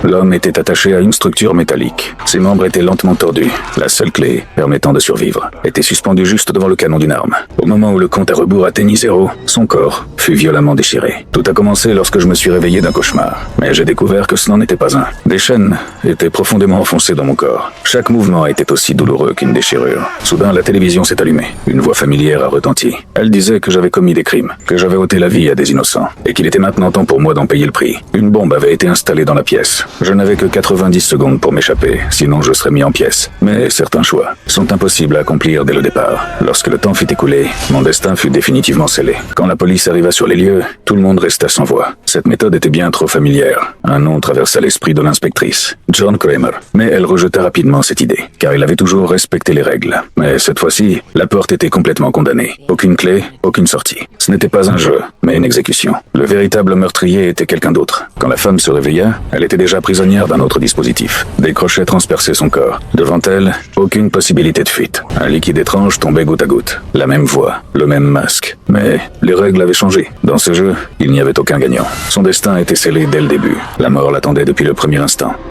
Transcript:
L'homme était attaché à une structure métallique. Ses membres étaient lentement tordus. La seule clé permettant de survivre était suspendue juste devant le canon d'une arme. Au moment où le compte à rebours atteignit 0, son corps fut violemment déchiré. Tout a commencé lorsque je me suis réveillé d'un cauchemar. Mais j'ai découvert que ce n'en était pas un. Des chaînes étaient profondément enfoncées dans mon corps. Chaque mouvement était aussi douloureux qu'une déchirure. Soudain, la télévision s'est allumée. Une voix familière a retenti. Elle disait que j'avais commis des crimes, que j'avais ôté la vie à des innocents, et qu'il était maintenant temps pour moi d'en payer le prix. Une bombe avait été installée dans la pièce. Je n'avais que 90 secondes pour m'échapper, sinon je serais mis en pièces. Mais certains choix sont impossibles à accomplir dès le départ. Lorsque le temps fut écoulé, mon destin fut définitivement scellé. Quand la police arriva sur les lieux, tout le monde resta sans voix. Cette méthode était bien trop familière. Un nom traversa l'esprit de l'inspectrice, John Kramer. Mais elle rejeta rapidement cette idée, car il avait toujours respecté les règles. Mais cette fois-ci, la porte était complètement condamnée. Aucune clé, aucune sortie. Ce n'était pas un jeu, mais une exécution. Le véritable meurtrier était quelqu'un d'autre. Quand la femme se réveilla, elle était déjà prisonnière d'un autre dispositif. Des crochets transperçaient son corps. Devant elle, aucune possibilité de fuite. Un liquide étrange tombait goutte à goutte. La même voix, le même masque. Mais les règles avaient changé. Dans ce jeu, il n'y avait aucun gagnant. Son destin était scellé dès le début. La mort l'attendait depuis le premier instant.